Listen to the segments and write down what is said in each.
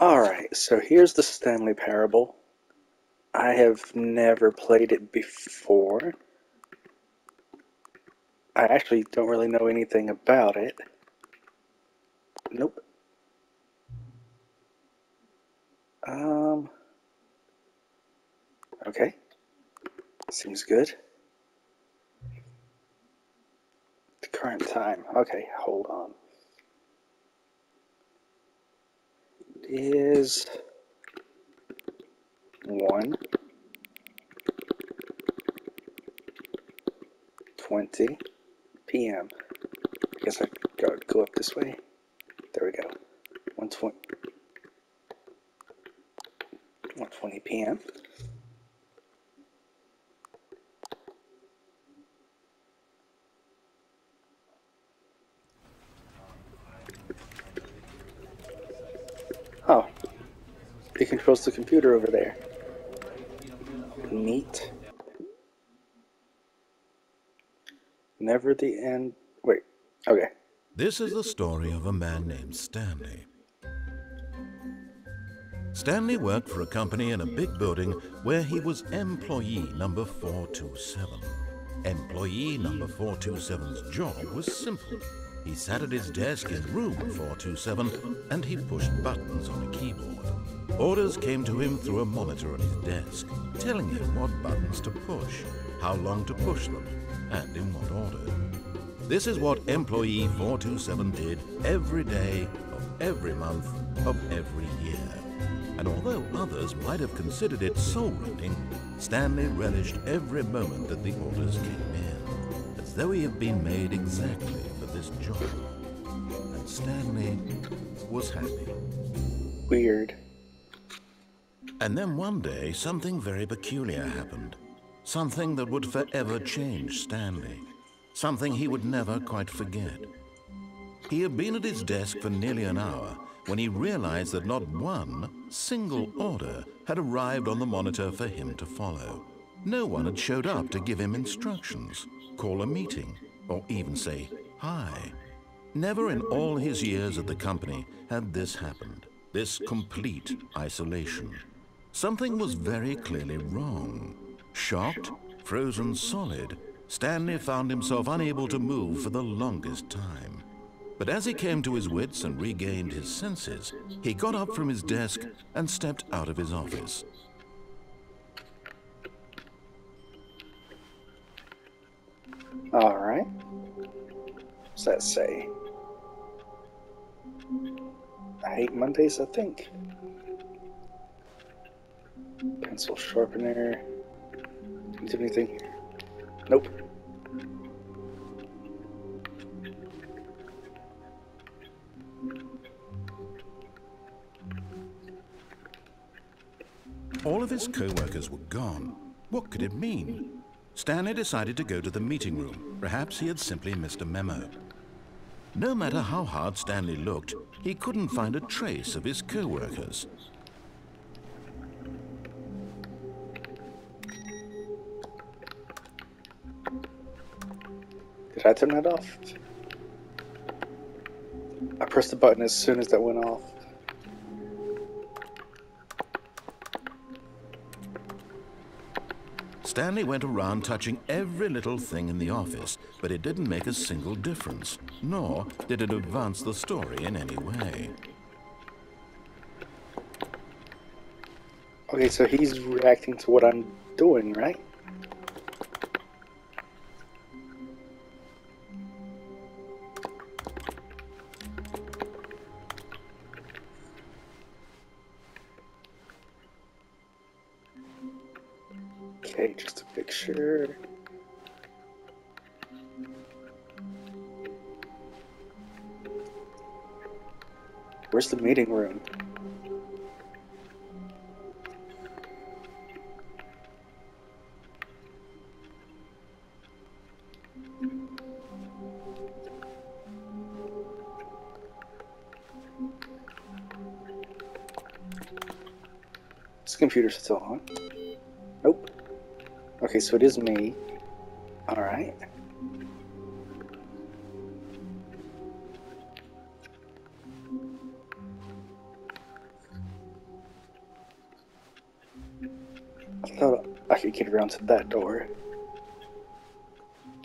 Alright, so here's the Stanley Parable. I have never played it before. I actually don't really know anything about it. Nope. Okay. Seems good. The current time. Okay, hold on. It is 1:20 p.m. I guess I gotta go up this way. There we go. 1:20 p.m. Oh, he controls the computer over there. Neat. Never the end. Wait. Okay. This is the story of a man named Stanley. Stanley worked for a company in a big building where he was employee number 427. Employee number 427's job was simple. He sat at his desk in room 427 and he pushed buttons on a keyboard. Orders came to him through a monitor on his desk, telling him what buttons to push, how long to push them, and in what order. This is what employee 427 did every day of every month of every year. And although others might have considered it soul-rending, Stanley relished every moment that the orders came in, as though he had been made exactly for this job. And Stanley was happy. Weird. And then one day, something very peculiar happened. Something that would forever change Stanley. Something he would never quite forget. He had been at his desk for nearly an hour when he realized that not one single order had arrived on the monitor for him to follow. No one had showed up to give him instructions, call a meeting, or even say hi. Never in all his years at the company had this happened, this complete isolation. Something was very clearly wrong. Shocked, frozen solid, Stanley found himself unable to move for the longest time. But as he came to his wits and regained his senses, he got up from his desk and stepped out of his office. All right. What's that say? I hate Mondays, I think. Pencil sharpener. Do you do anything here? Nope. All of his co-workers were gone. What could it mean? Stanley decided to go to the meeting room. Perhaps he had simply missed a memo. No matter how hard Stanley looked, he couldn't find a trace of his co-workers. Did I turn that off? I pressed the button as soon as that went off. Stanley went around touching every little thing in the office, but it didn't make a single difference, nor did it advance the story in any way. Okay, so he's reacting to what I'm doing, right? Okay, just a picture. Where's the meeting room? This computer's still on. Nope. Okay, so it is me. Alright. thought I could get around to that door.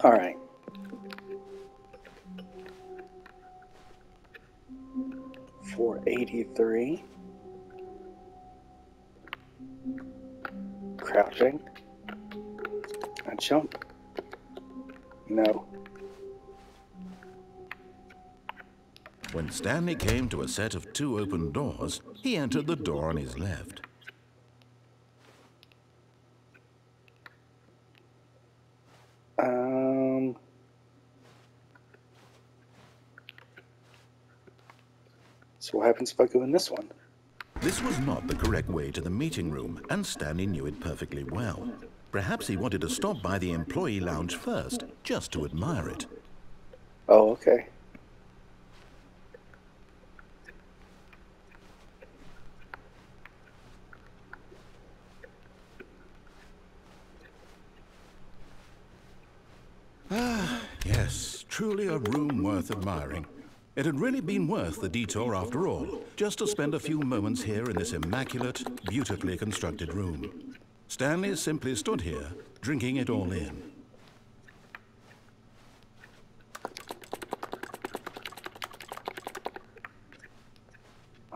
Alright. $483. Crouching. I jump. No. When Stanley came to a set of 2 open doors, he entered the door on his left. So what happens if I go in this one? This was not the correct way to the meeting room, and Stanley knew it perfectly well. Perhaps he wanted to stop by the employee lounge first, just to admire it. Oh, okay. Ah, yes, truly a room worth admiring. It had really been worth the detour after all, just to spend a few moments here in this immaculate, beautifully constructed room. Stanley simply stood here, drinking it all in.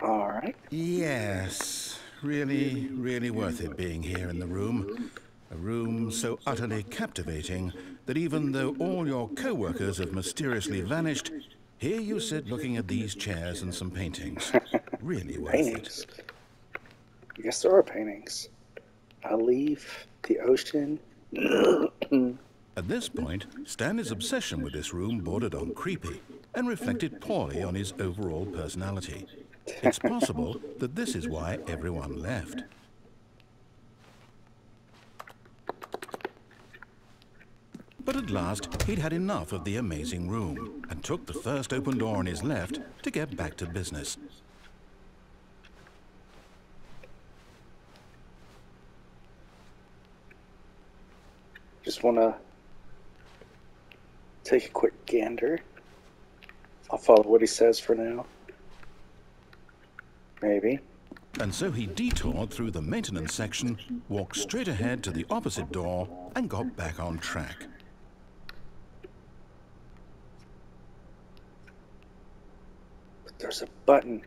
All right. Yes, really, really worth it being here in the room. A room so utterly captivating that even though all your co-workers have mysteriously vanished, here you sit looking at these chairs and some paintings. Really worth Paintings. it. Yes, there are paintings. A leaf, the ocean. At this point, Stanley's obsession with this room bordered on creepy and reflected poorly on his overall personality. It's possible that this is why everyone left. But at last, he'd had enough of the amazing room and took the first open door on his left to get back to business. Just want to take a quick gander. I'll follow what he says for now. Maybe. And so he detoured through the maintenance section, walked straight ahead to the opposite door, and got back on track. But there's a button.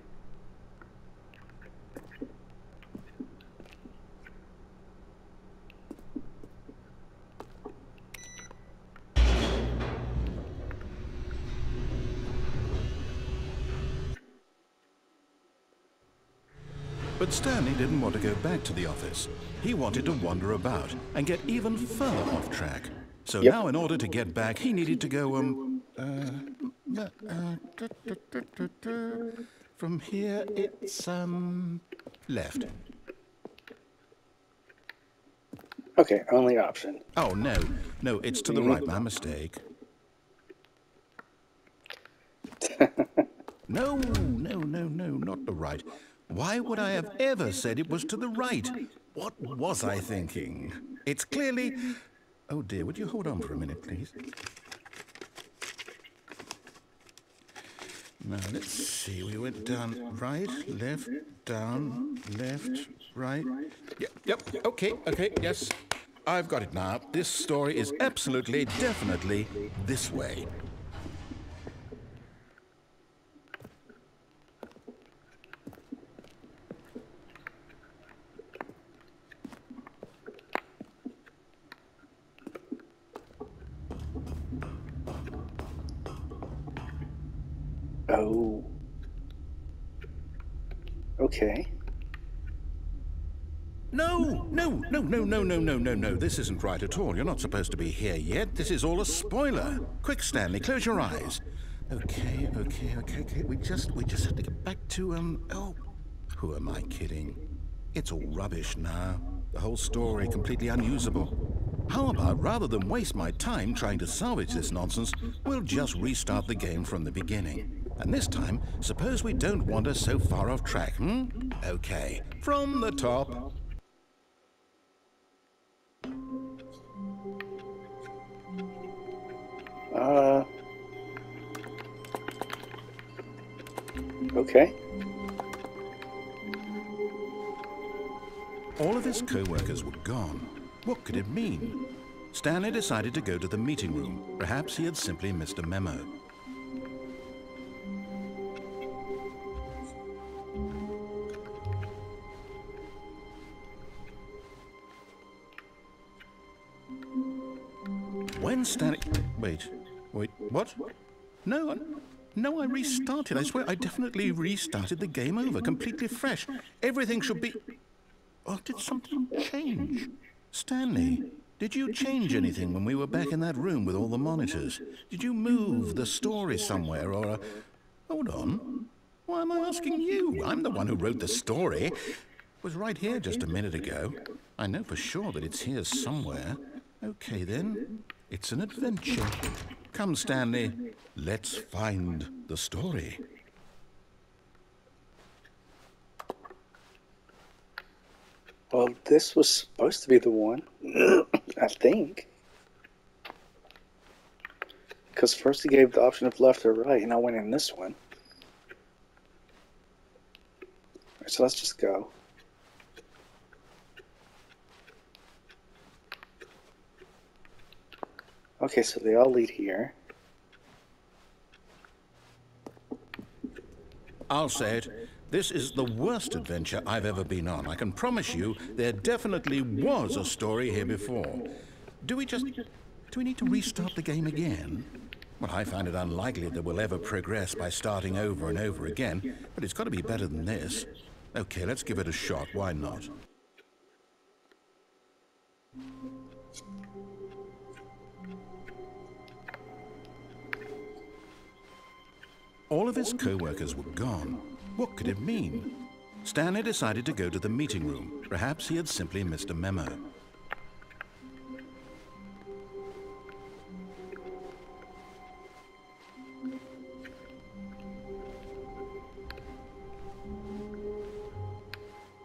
But Stanley didn't want to go back to the office. He wanted to wander about and get even further off track. So now in order to get back, he needed to go, from here it's, left. Okay, only option. Oh, no, it's to the right, my mistake. No, not the right. Why would I have ever said it was to the right? What was I thinking? It's clearly... Oh dear, would you hold on for a minute, please? Now, let's see. We went down right, left, down, left, right. Yep, okay, yes. I've got it now. This story is absolutely, definitely this way. Oh. Okay. No. This isn't right at all. You're not supposed to be here yet. This is all a spoiler. Quick, Stanley, close your eyes. Okay. We just have to get back to, oh, who am I kidding? It's all rubbish now. The whole story completely unusable. How about, rather than waste my time trying to salvage this nonsense, we'll just restart the game from the beginning. And this time, suppose we don't wander so far off track, Okay, from the top. Okay. All of his co-workers were gone. What could it mean? Stanley decided to go to the meeting room. Perhaps he had simply missed a memo. When Stanley... Wait, what? No, I restarted. I swear, I definitely restarted the game over, completely fresh. Everything should be... Oh, did something change? Stanley, did you change anything when we were back in that room with all the monitors? Did you move the story somewhere, or... Hold on. Why am I asking you? I'm the one who wrote the story. It was right here just a minute ago. I know for sure that it's here somewhere. Okay, then. It's an adventure. Come, Stanley. Let's find the story. Well, this was supposed to be the one, I think. Because first he gave the option of left or right, and I went in this one. Alright, so let's just go. Okay, so they all lead here. I'll say it. This is the worst adventure I've ever been on. I can promise you there definitely was a story here before. Do we need to restart the game again? Well, I find it unlikely that we'll ever progress by starting over and over again, but it's got to be better than this. Okay, let's give it a shot. Why not? All of his co-workers were gone. What could it mean? Stanley decided to go to the meeting room. Perhaps he had simply missed a memo.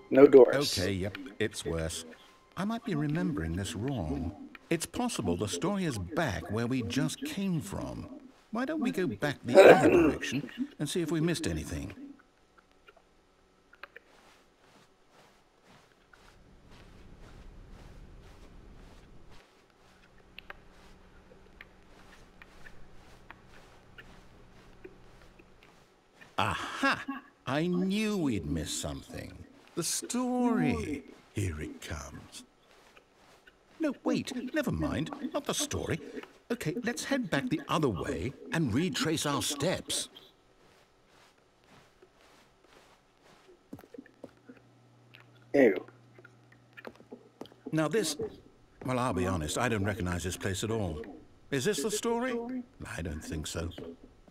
No doors. Okay, yep, it's worse. I might be remembering this wrong. It's possible the story is back where we just came from. Why don't we go back the other direction and see if we missed anything? Aha! I knew we'd missed something. The story. Here it comes. No, wait, never mind. Not the story. Okay, let's head back the other way and retrace our steps. Ew. Now this... Well, I'll be honest, I don't recognize this place at all. Is this the story? I don't think so.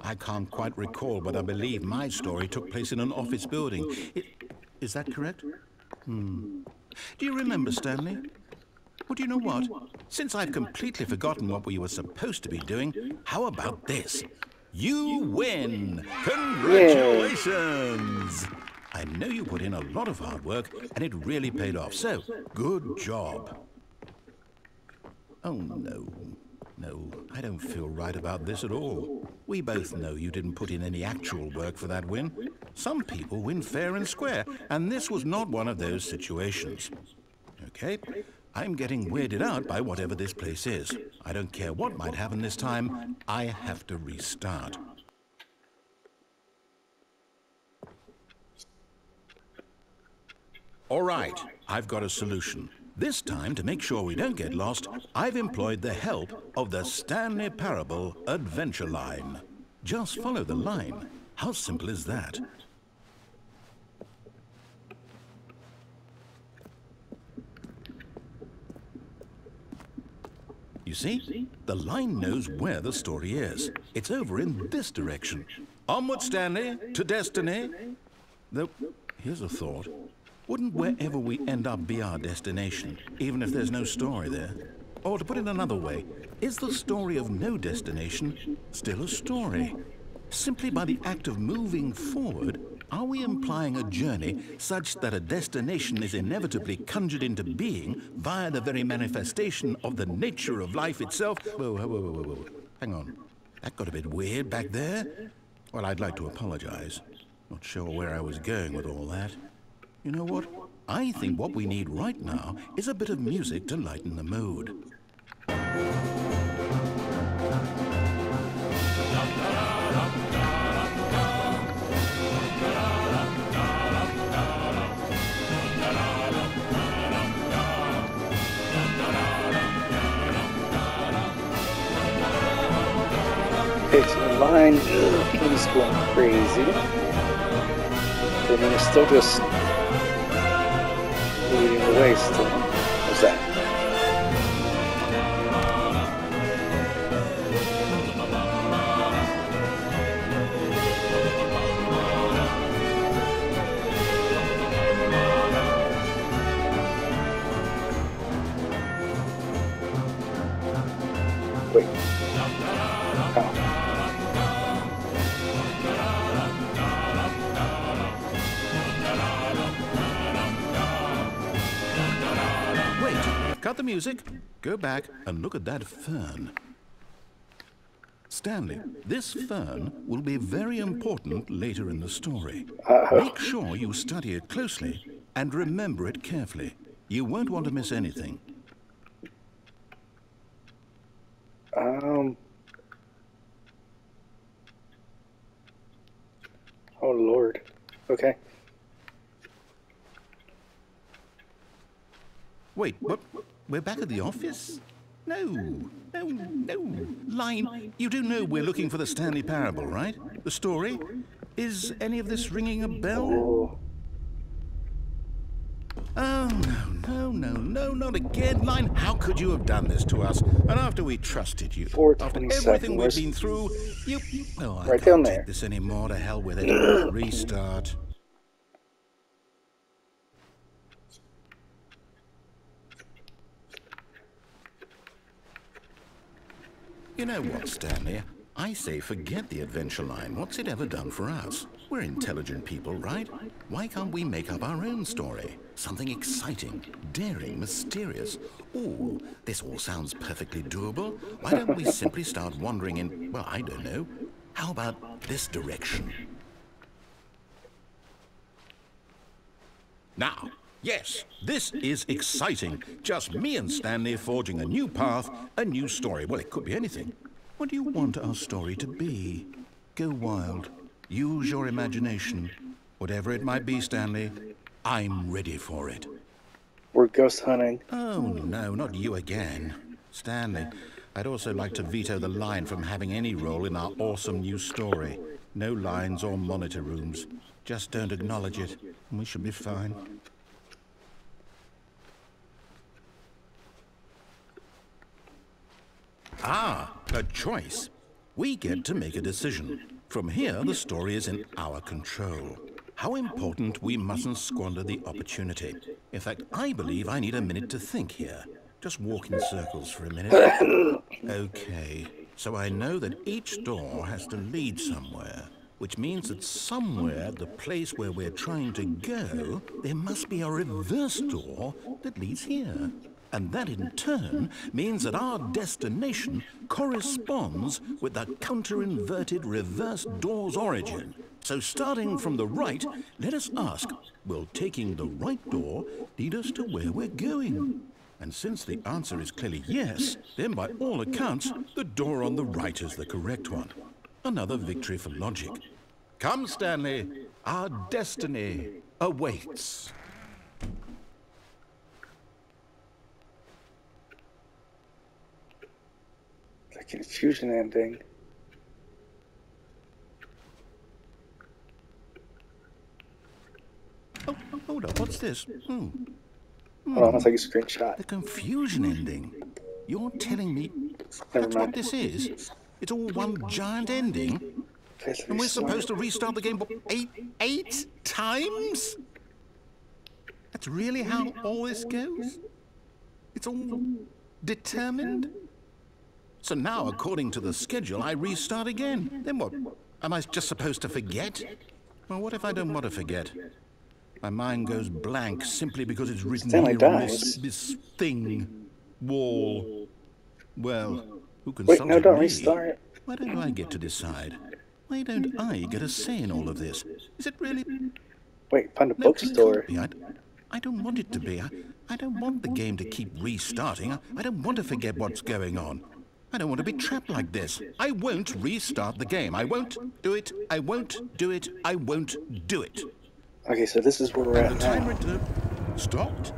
I can't quite recall, but I believe my story took place in an office building. Is that correct? Do you remember, Stanley? Well, do you know what? Since I've completely forgotten what we were supposed to be doing, how about this? You win! Congratulations! I know you put in a lot of hard work, and it really paid off, so good job. Oh, no. No, I don't feel right about this at all. We both know you didn't put in any actual work for that win. Some people win fair and square, and this was not one of those situations. Okay? I'm getting weirded out by whatever this place is. I don't care what might happen this time. I have to restart. All right, I've got a solution. This time, to make sure we don't get lost, I've employed the help of the Stanley Parable adventure line. Just follow the line. How simple is that? You see? The line knows where the story is. It's over in this direction. Onward, Stanley, to destiny. Though, here's a thought. Wouldn't wherever we end up be our destination, even if there's no story there? Or to put it another way, is the story of no destination still a story? Simply by the act of moving forward, are we implying a journey such that a destination is inevitably conjured into being via the very manifestation of the nature of life itself? Whoa. Hang on. That got a bit weird back there. Well, I'd like to apologize. Not sure where I was going with all that. You know what? I think what we need right now is a bit of music to lighten the mood. Okay, so the line is going crazy. But then it's still just leading the way still. What's that? Wait. Oh. Cut the music, go back and look at that fern. Stanley, this fern will be very important later in the story. Make sure you study it closely and remember it carefully. You won't want to miss anything. Oh Lord. Okay. Wait, what? We're back at the office? No. Line, you do know we're looking for the Stanley Parable, right? The story? Is any of this ringing a bell? Oh, no, not again. Line, how could you have done this to us? And after we trusted you, after everything we've been through, you... Oh, I can't take this anymore. To hell with it. Restart. You know what, Stanley? I say forget the adventure line. What's it ever done for us? We're intelligent people, right? Why can't we make up our own story? Something exciting, daring, mysterious. Ooh, this all sounds perfectly doable. Why don't we simply start wandering in, well, I don't know. How about this direction? Now, yes, this is exciting. Just me and Stanley forging a new path, a new story. Well, it could be anything. What do you want our story to be? Go wild. Use your imagination. Whatever it might be, Stanley, I'm ready for it. We're ghost hunting. Oh, no, not you again. Stanley, I'd also like to veto the line from having any role in our awesome new story. No lines or monitor rooms. Just don't acknowledge it, and we should be fine. Ah, a choice. We get to make a decision. From here, the story is in our control. How important we mustn't squander the opportunity. In fact, I believe I need a minute to think here. Just walk in circles for a minute. Okay, so I know that each door has to lead somewhere, which means that somewhere at the place where we're trying to go, there must be a reverse door that leads here. And that in turn means that our destination corresponds with the counter-inverted reverse door's origin. So starting from the right, let us ask, will taking the right door lead us to where we're going? And since the answer is clearly yes, then by all accounts, the door on the right is the correct one. Another victory for logic. Come, Stanley, our destiny awaits. The confusion ending. Oh, hold up, what's this? Hold on, let's take a screenshot. The confusion ending. You're telling me that's what this is? It's all one giant ending? And we're supposed to restart the game eight times? That's really how all this goes? It's all determined? So now, according to the schedule, I restart again. Then what? Am I just supposed to forget? Well, what if I don't want to forget? My mind goes blank simply because it's written Stanley here on dies. this thing, wall. Well, who Wait, consulted no, don't me? restart. Why don't I get to decide? Why don't I get a say in all of this? Is it really... Wait, find a No, it bookstore. can't be. I don't want it to be. I don't want the game to keep restarting. I don't want to forget what's going on. I don't want to be trapped like this. I won't restart the game. I won't do it. I won't do it. I won't do it. Okay, so this is where we're at The timer now. stopped?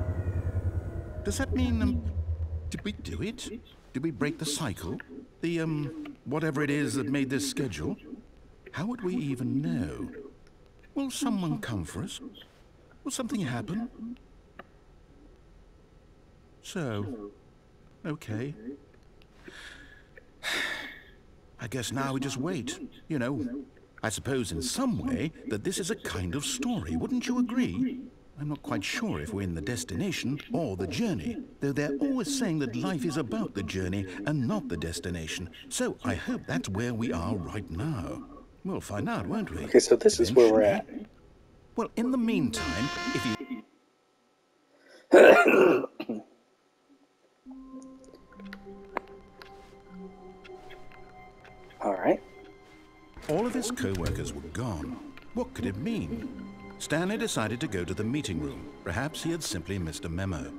Does that mean, did we do it? Did we break the cycle? The, whatever it is that made this schedule? How would we even know? Will someone come for us? Will something happen? So, okay. I guess now we just wait, you know. I suppose in some way that this is a kind of story, wouldn't you agree? I'm not quite sure if we're in the destination or the journey, though they're always saying that life is about the journey and not the destination. So I hope that's where we are right now. We'll find out, won't we? Okay, so this is where we're at. Well, in the meantime, if you... All right. All of his co-workers were gone. What could it mean? Stanley decided to go to the meeting room. Perhaps he had simply missed a memo.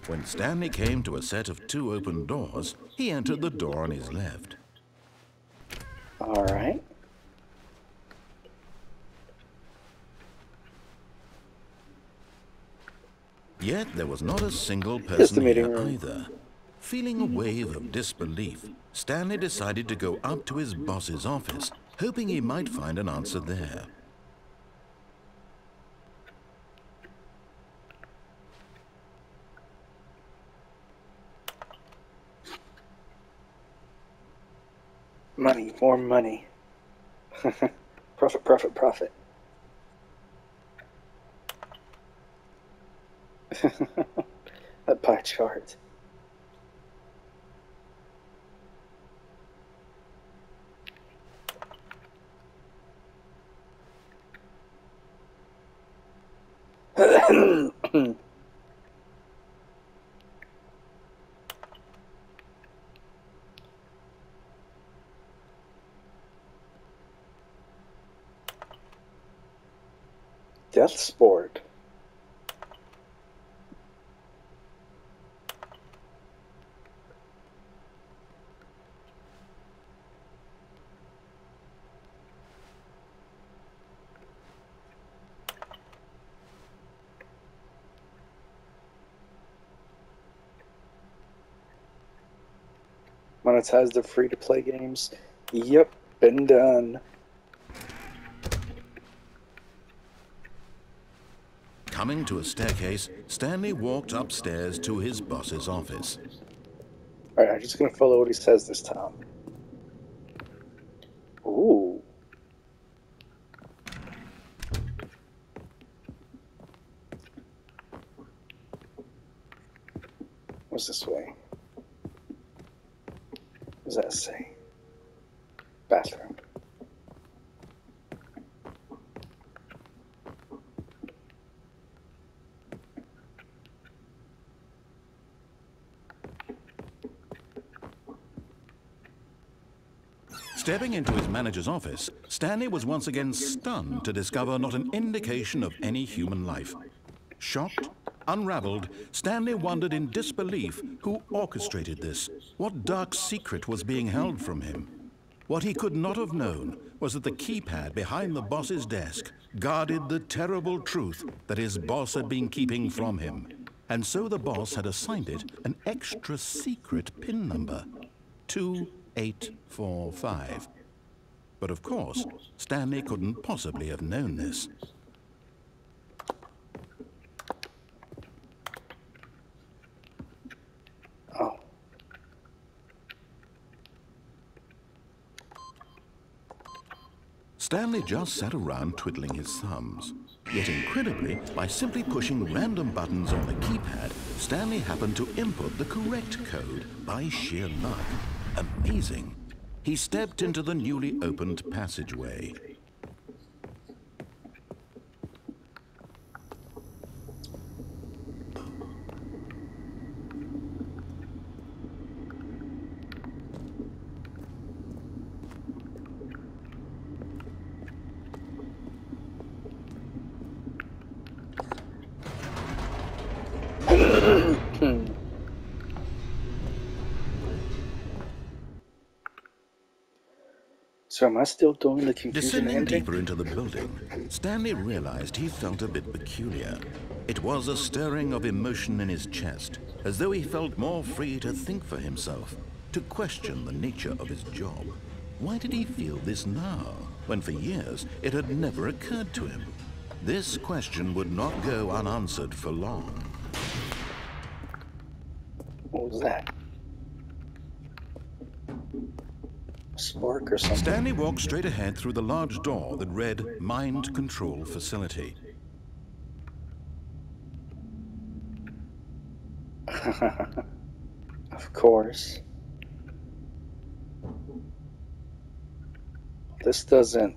When Stanley came to a set of 2 open doors, he entered the door on his left. All right. Yet there was not a single Here's the person meeting here room. either. Feeling a wave of disbelief, Stanley decided to go up to his boss's office, hoping he might find an answer there. Money, more money. Profit, profit, profit. That pie chart. Death sport. Monetize the free-to-play games. Yep, been done. Coming to a staircase, Stanley walked upstairs to his boss's office. Alright, I'm just gonna follow what he says this time. Ooh. What's this way? What does that say? Bathroom. Stepping into his manager's office, Stanley was once again stunned to discover not an indication of any human life. Shocked, unraveled, Stanley wondered in disbelief who orchestrated this. What dark secret was being held from him? What he could not have known was that the keypad behind the boss's desk guarded the terrible truth that his boss had been keeping from him. And so the boss had assigned it an extra secret PIN number, 2845. But of course, Stanley couldn't possibly have known this. Oh. Stanley just sat around twiddling his thumbs. Yet incredibly, by simply pushing random buttons on the keypad, Stanley happened to input the correct code by sheer luck. Amazing. He stepped into the newly opened passageway. So am I still doing the confusion Descending ending? deeper into the building, Stanley realized he felt a bit peculiar. It was a stirring of emotion in his chest, as though he felt more free to think for himself, to question the nature of his job. Why did he feel this now, when for years it had never occurred to him? This question would not go unanswered for long. What was that? Spark or something? Stanley walked straight ahead through the large door that read Mind Control Facility. Of course. This doesn't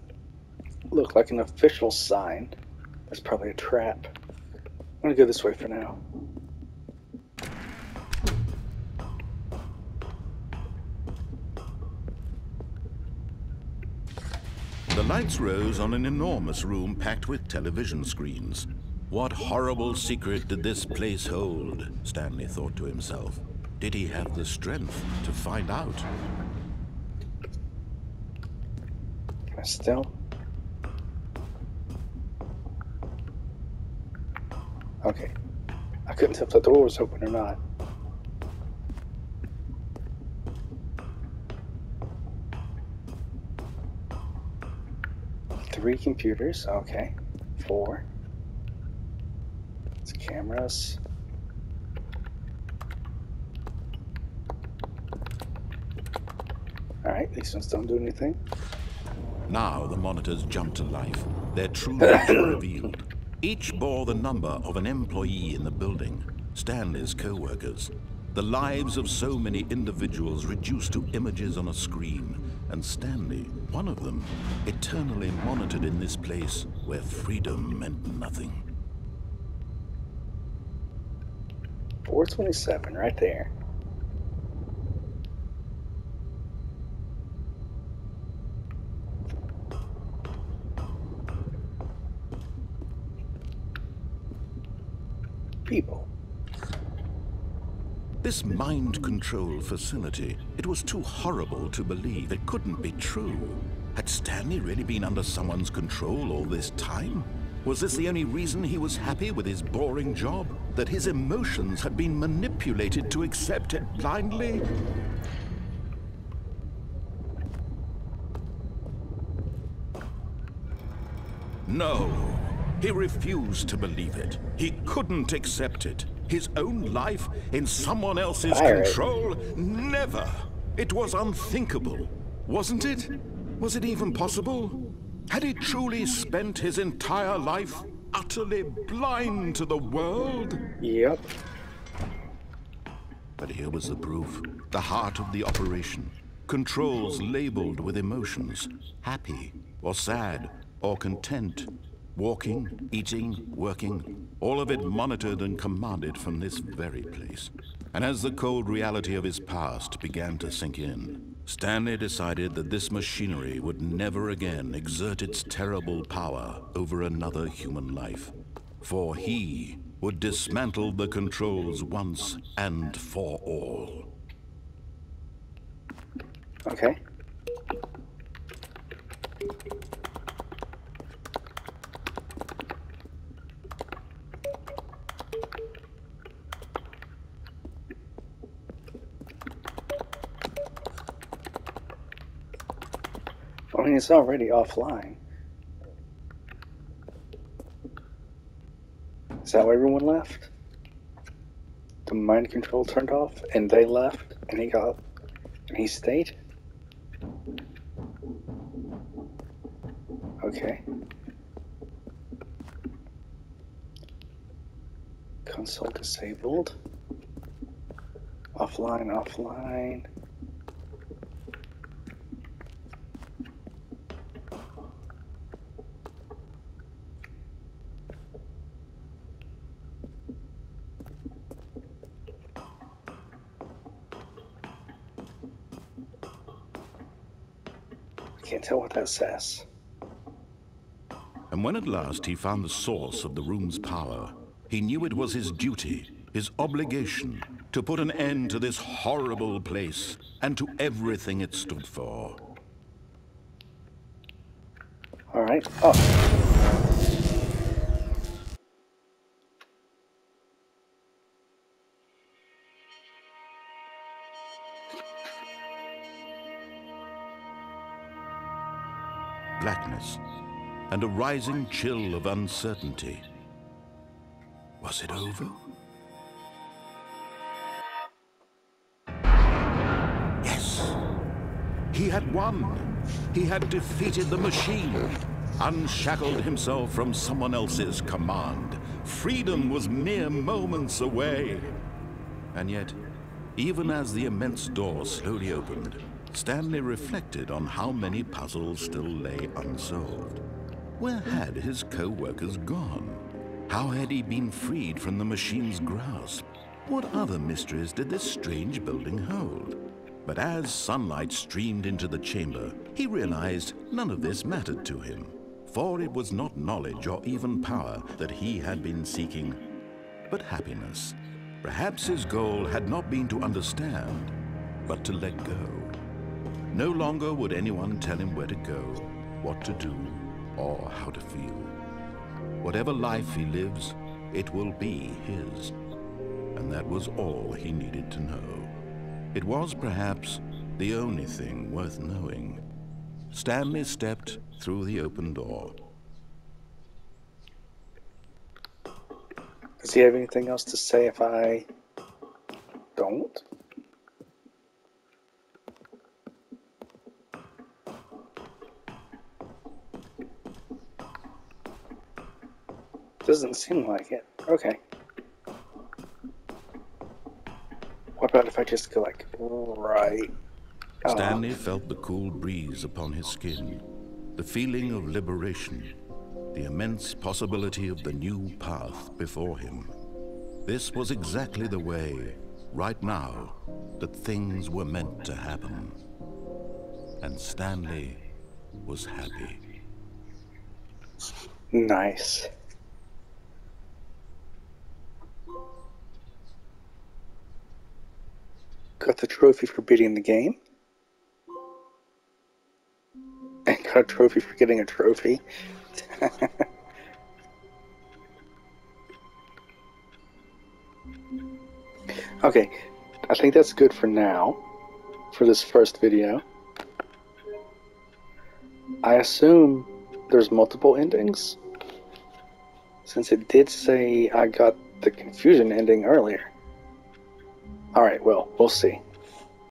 look like an official sign. That's probably a trap. I'm gonna go this way for now. The lights rose on an enormous room packed with television screens. What horrible secret did this place hold? Stanley thought to himself. Did he have the strength to find out? Still? Okay. I couldn't tell if the door was open or not. Three computers, okay. 4. It's cameras. Alright, these ones don't do anything. Now the monitors jumped to life. Their true nature revealed. Each bore the number of an employee in the building, Stanley's co-workers. The lives of so many individuals reduced to images on a screen, and Stanley, one of them, eternally monitored in this place where freedom meant nothing. 427, right there. People. This mind control facility, it was too horrible to believe. It couldn't be true. Had Stanley really been under someone's control all this time? Was this the only reason he was happy with his boring job? That his emotions had been manipulated to accept it blindly? No. He refused to believe it. He couldn't accept it. His own life in someone else's control? Never. It was unthinkable. Wasn't it? Was it even possible? Had he truly spent his entire life utterly blind to the world? Yep. But here was the proof. The heart of the operation. Controls labeled with emotions. Happy, or sad, or content. Walking, eating, working, all of it monitored and commanded from this very place. And as the cold reality of his past began to sink in, Stanley decided that this machinery would never again exert its terrible power over another human life. For he would dismantle the controls once and for all. Okay. I mean, it's already offline. Is that why everyone left? The mind control turned off, and they left, and he stayed? Okay. Console disabled. Offline, offline. Can't tell what that says. And when at last he found the source of the room's power, he knew it was his duty, his obligation, to put an end to this horrible place and to everything it stood for. Alright. Oh. Blackness and a rising chill of uncertainty. Was it over? Yes! He had won! He had defeated the machine, unshackled himself from someone else's command. Freedom was mere moments away. And yet, even as the immense door slowly opened, Stanley reflected on how many puzzles still lay unsolved. Where had his co-workers gone? How had he been freed from the machine's grasp? What other mysteries did this strange building hold? But as sunlight streamed into the chamber, he realized none of this mattered to him, for it was not knowledge or even power that he had been seeking, but happiness. Perhaps his goal had not been to understand, but to let go. No longer would anyone tell him where to go, what to do, or how to feel. Whatever life he lives, it will be his. And that was all he needed to know. It was perhaps the only thing worth knowing. Stanley stepped through the open door. Does he have anything else to say if I don't? Doesn't seem like it. Okay. What about if I just go like right? Stanley felt the cool breeze upon his skin, the feeling of liberation, the immense possibility of the new path before him. This was exactly the way, right now, that things were meant to happen. And Stanley was happy. Nice. Got the trophy for beating the game. And got a trophy for getting a trophy. Okay, I think that's good for now, for this first video. I assume there's multiple endings, since it did say I got the confusion ending earlier. Alright, well, we'll see.